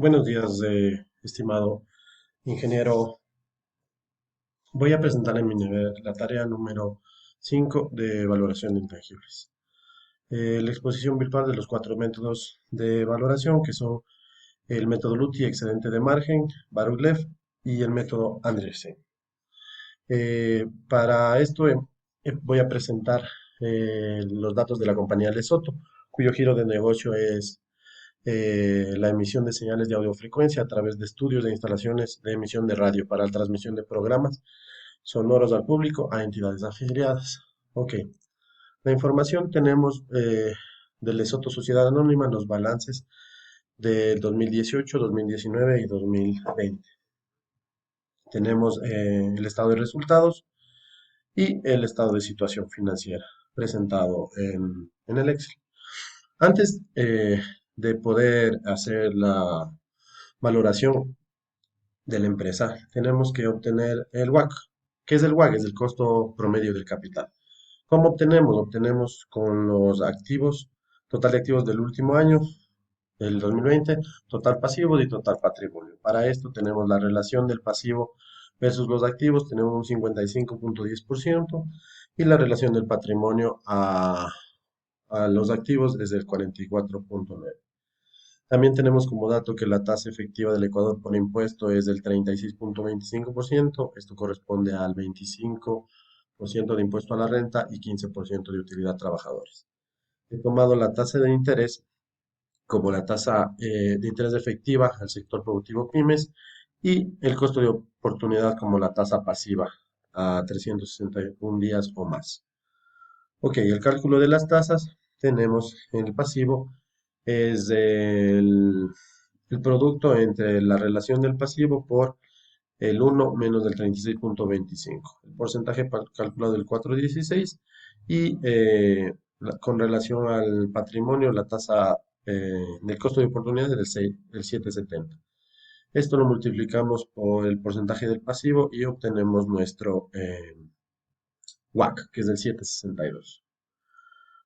Buenos días, estimado ingeniero. Voy a presentar en mi nivel la tarea número 5 de valoración de intangibles. La exposición virtual de los cuatro métodos de valoración, que son el método LUTI, excedente de margen, Baruch-Lev y el método Andresen. Para esto voy a presentar los datos de la compañía Lesoto, cuyo giro de negocio es la emisión de señales de audiofrecuencia a través de estudios de instalaciones de emisión de radio para la transmisión de programas sonoros al público a entidades afiliadas. Ok, la información tenemos de Lesoto Sociedad Anónima, los balances del 2018, 2019 y 2020. Tenemos el estado de resultados y el estado de situación financiera presentado en el Excel. Antes de poder hacer la valoración de la empresa, tenemos que obtener el WACC. ¿Qué es el WACC? Es el costo promedio del capital. ¿Cómo obtenemos? Obtenemos con los activos, total de activos del último año, del 2020, total pasivo y total patrimonio. Para esto tenemos la relación del pasivo versus los activos, tenemos un 55.10% y la relación del patrimonio a los activos es del 44.9%. También tenemos como dato que la tasa efectiva del Ecuador por impuesto es del 36.25%. Esto corresponde al 25% de impuesto a la renta y 15% de utilidad a trabajadores. He tomado la tasa de interés como la tasa de interés efectiva al sector productivo pymes y el costo de oportunidad como la tasa pasiva a 361 días o más. Ok, el cálculo de las tasas, tenemos el pasivo, es el producto entre la relación del pasivo por el uno menos del 36.25. El porcentaje calculado del 4.16 y con relación al patrimonio, la tasa del costo de oportunidad es del 7.70. Esto lo multiplicamos por el porcentaje del pasivo y obtenemos nuestro WACC, que es del 7.62.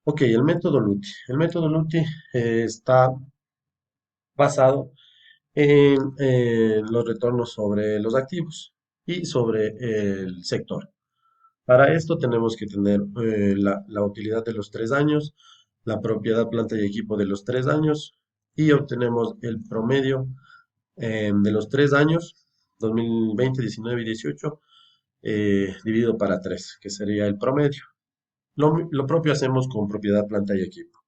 Ok, el método LUTI. El método LUTI está basado en los retornos sobre los activos y sobre el sector. Para esto tenemos que tener la utilidad de los 3 años, la propiedad, planta y equipo de los 3 años y obtenemos el promedio de los 3 años, 2020, 19 y 18, dividido para 3, que sería el promedio. Lo propio hacemos con propiedad, planta y equipo.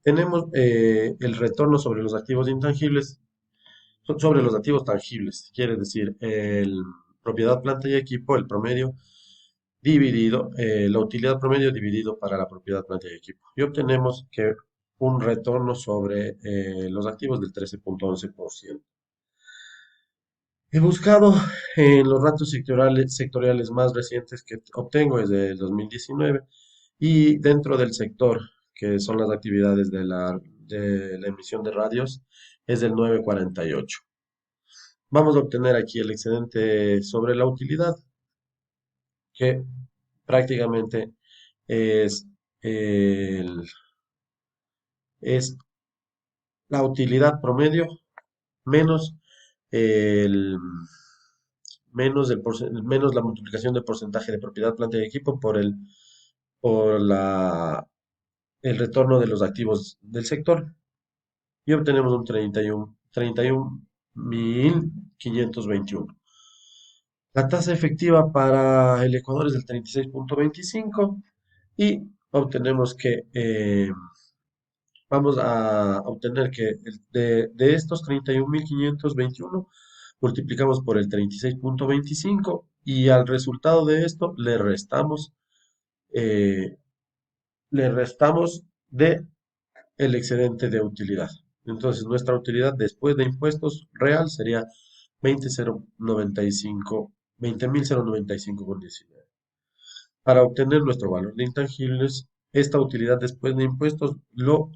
Tenemos el retorno sobre los activos intangibles, sobre los activos tangibles, quiere decir, el propiedad, planta y equipo, el promedio dividido, la utilidad promedio dividido para la propiedad, planta y equipo. Y obtenemos que un retorno sobre los activos del 13.11%. He buscado en los datos sectoriales más recientes que obtengo desde el 2019 y dentro del sector, que son las actividades de la emisión de radios, es del 9.48. Vamos a obtener aquí el excedente sobre la utilidad, que prácticamente es, el- es la utilidad promedio menos el, menos la multiplicación de porcentaje de propiedad, planta y equipo por el retorno de los activos del sector y obtenemos un 31.521. La tasa efectiva para el Ecuador es del 36.25 y obtenemos que vamos a obtener que de estos 31.521 multiplicamos por el 36.25 y al resultado de esto eh, le restamos de el excedente de utilidad. Entonces nuestra utilidad después de impuestos real sería 20.095,19. Para obtener nuestro valor de intangibles, esta utilidad después de impuestos lo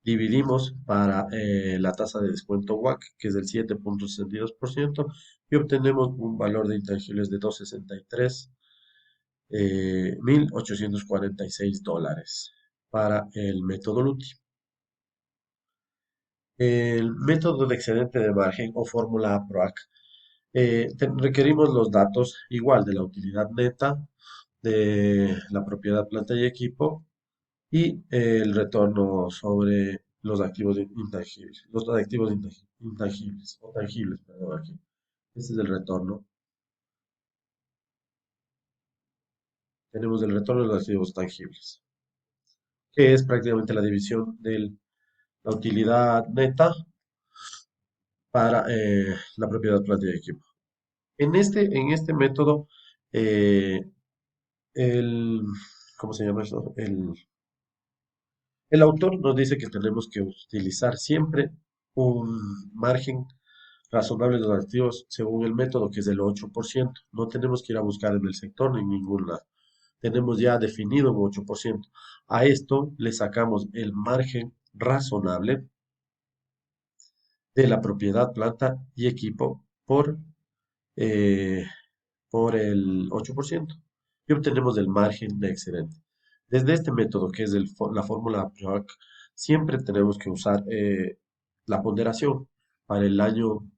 dividimos para la tasa de descuento WACC, que es del 7.62%, y obtenemos un valor de intangibles de 263.846 dólares para el método LUTI. El método de excedente de margen o fórmula APROAC. Requerimos los datos igual de la utilidad neta, de la propiedad, planta y equipo y el retorno sobre los activos intangibles, los activos intangibles o tangibles, perdón, aquí. Este es el retorno. Tenemos el retorno de los activos tangibles, que es prácticamente la división de la utilidad neta para la propiedad, planta y equipo. En este método, eh, el, ¿cómo se llama eso? El autor nos dice que tenemos que utilizar siempre un margen razonable de los activos según el método, que es del 8%. No tenemos que ir a buscar en el sector ni en ningún lado. Tenemos ya definido un 8%. A esto le sacamos el margen razonable de la propiedad, planta y equipo eh, por el 8% y obtenemos el margen de excedente. Desde este método, que es la fórmula APROAC, siempre tenemos que usar la ponderación para el año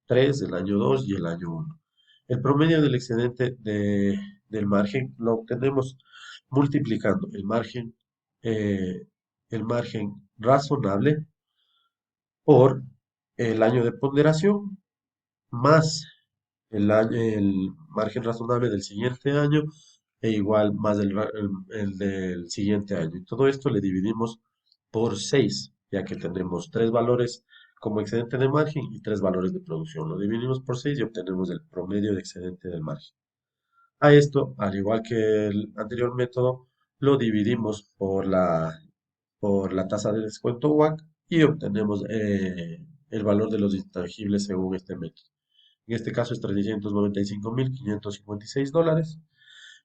3, el año 2 y el año uno. El promedio del excedente del margen lo obtenemos multiplicando eh, el margen razonable por el año de ponderación más el margen razonable del siguiente año e igual más el del siguiente año. Y todo esto le dividimos por 6 ya que tenemos tres valores como excedente de margen y tres valores de producción. Lo dividimos por 6 y obtenemos el promedio de excedente del margen. A esto, al igual que el anterior método, lo dividimos por la tasa de descuento WAC y obtenemos el valor de los intangibles según este método. En este caso es 395.556 dólares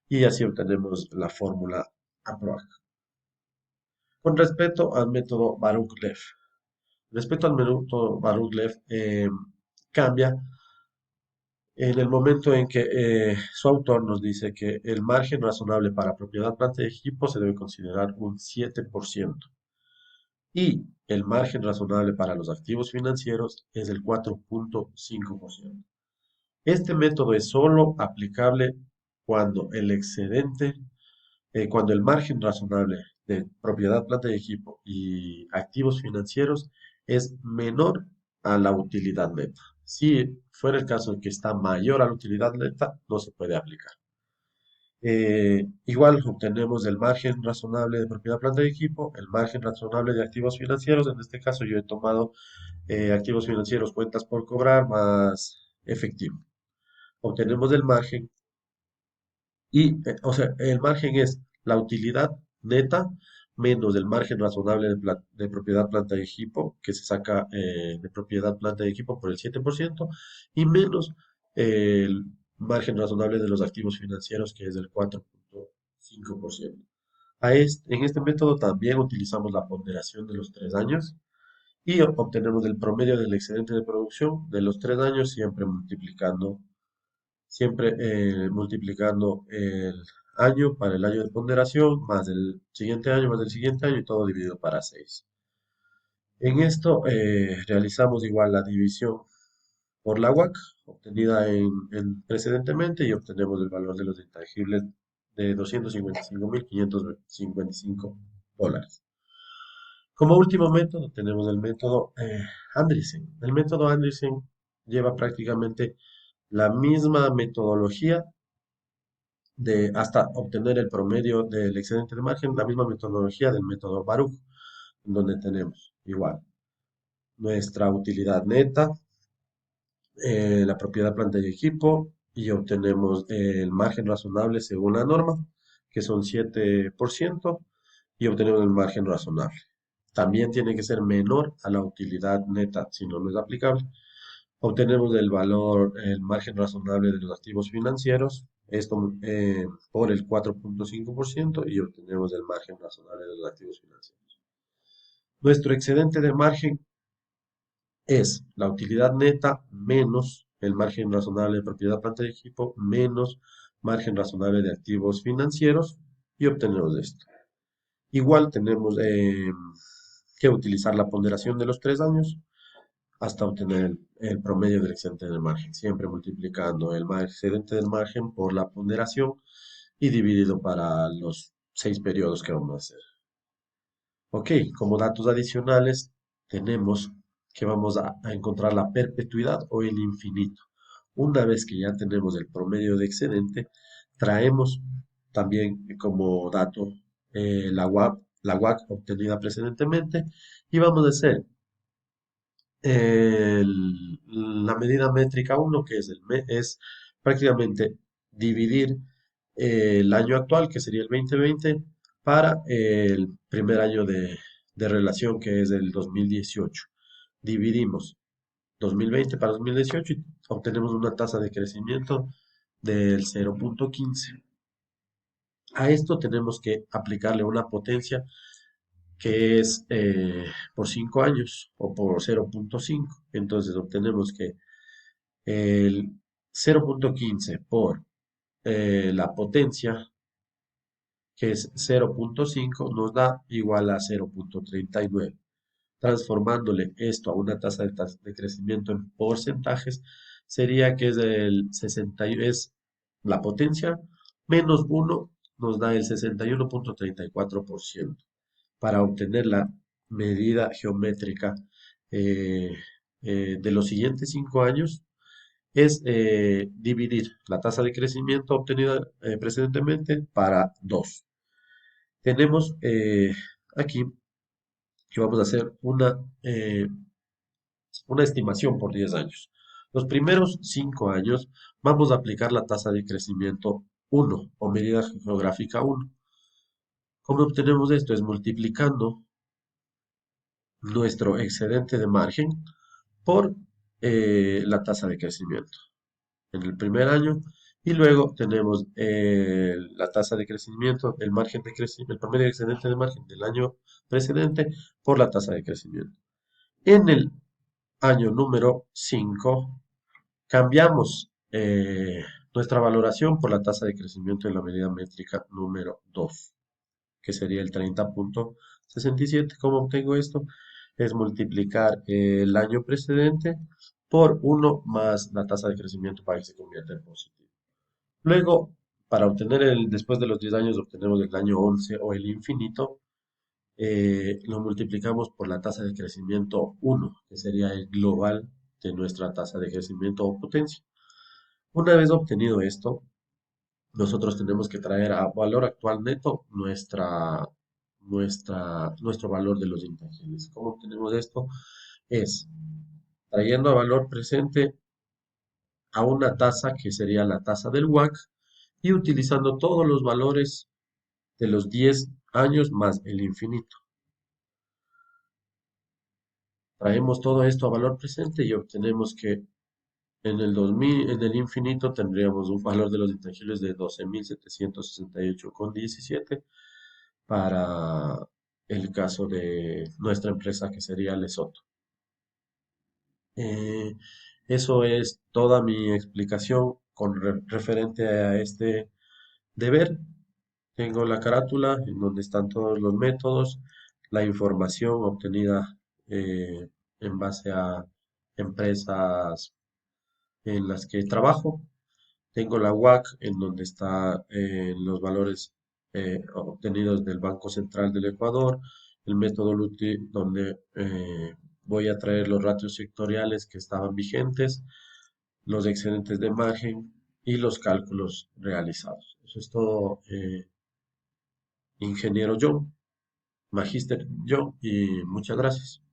y así obtenemos la fórmula APROAC. Con respecto al método Baruch-Lev. Respecto al método Baruch-Lev, cambia en el momento en que su autor nos dice que el margen razonable para propiedad, planta y equipo se debe considerar un 7% y el margen razonable para los activos financieros es el 4,5%. Este método es solo aplicable cuando cuando el margen razonable de propiedad, planta y equipo y activos financieros es menor a la utilidad neta. Si fuera el caso en que está mayor a la utilidad neta, no se puede aplicar. Igual obtenemos el margen razonable de propiedad, planta y equipo, el margen razonable de activos financieros. En este caso yo he tomado activos financieros, cuentas por cobrar más efectivo. Obtenemos el margen y, o sea, el margen es la utilidad neta menos el margen razonable de propiedad, planta y equipo, que se saca de propiedad, planta y equipo por el 7%, y menos el margen razonable de los activos financieros, que es del 4,5%. En este método también utilizamos la ponderación de los 3 años y obtenemos el promedio del excedente de producción de los 3 años, siempre multiplicando el año para el año de ponderación, más el siguiente año, más el siguiente año, y todo dividido para 6. En esto realizamos igual la división por la WAC, obtenida precedentemente, y obtenemos el valor de los intangibles de 255.555 dólares. Como último método tenemos el método Andreessen. El método Andreessen lleva prácticamente la misma metodología hasta obtener el promedio del excedente de margen, la misma metodología del método Baruch, en donde tenemos igual nuestra utilidad neta, la propiedad, planta y equipo, y obtenemos el margen razonable según la norma, que son 7%, y obtenemos el margen razonable. También tiene que ser menor a la utilidad neta, si no, no es aplicable. Obtenemos el margen razonable de los activos financieros, esto por el 4,5% y obtenemos el margen razonable de los activos financieros. Nuestro excedente de margen es la utilidad neta menos el margen razonable de propiedad, planta y equipo, menos margen razonable de activos financieros y obtenemos esto. Igual tenemos que utilizar la ponderación de los 3 años hasta obtener el promedio del excedente del margen, siempre multiplicando el excedente del margen por la ponderación y dividido para los 6 periodos que vamos a hacer. Ok, como datos adicionales tenemos que vamos a encontrar la perpetuidad o el infinito. Una vez que ya tenemos el promedio de excedente, traemos también como dato la WAC obtenida precedentemente y vamos a hacer la medida métrica uno que es, es prácticamente dividir el año actual, que sería el 2020, para el primer año de relación, que es el 2018. Dividimos 2020 para 2018 y obtenemos una tasa de crecimiento del 0,15. A esto tenemos que aplicarle una potencia que es por 5 años o por 0,5. Entonces obtenemos que el 0,15 por la potencia, que es 0,5, nos da igual a 0,39. Transformándole esto a una tasa de crecimiento en porcentajes, sería que es el 60, es la potencia menos uno nos da el 61,34%. Para obtener la medida geométrica eh, de los siguientes 5 años, es dividir la tasa de crecimiento obtenida precedentemente para 2. Tenemos aquí que vamos a hacer una estimación por 10 años. Los primeros 5 años vamos a aplicar la tasa de crecimiento 1 o medida geográfica 1. ¿Cómo obtenemos esto? Es multiplicando nuestro excedente de margen por la tasa de crecimiento en el primer año y luego tenemos la tasa de crecimiento, el margen de crecimiento, el promedio excedente de margen del año precedente por la tasa de crecimiento. En el año número 5 cambiamos nuestra valoración por la tasa de crecimiento en la medida métrica número 2, que sería el 30,67. ¿Cómo obtengo esto? Es multiplicar el año precedente por uno más la tasa de crecimiento para que se convierta en positivo. Luego, para obtener después de los 10 años, obtenemos el año 11 o el infinito, lo multiplicamos por la tasa de crecimiento 1, que sería el global de nuestra tasa de crecimiento o potencia. Una vez obtenido esto, nosotros tenemos que traer a valor actual neto nuestro valor de los intangibles. ¿Cómo obtenemos esto? Es trayendo a valor presente a una tasa que sería la tasa del WAC y utilizando todos los valores de los 10 años más el infinito. Traemos todo esto a valor presente y obtenemos que en el infinito tendríamos un valor de los intangibles de 12.768,17 para el caso de nuestra empresa que sería Lesoto. Eh, Eso es toda mi explicación con referente a este deber. Tengo la carátula en donde están todos los métodos, la información obtenida en base a empresas en las que trabajo. Tengo la WAC en donde está los valores obtenidos del Banco Central del Ecuador, el método LUTI donde voy a traer los ratios sectoriales que estaban vigentes, los excedentes de margen y los cálculos realizados. Eso es todo, ingeniero John, magíster John, y muchas gracias.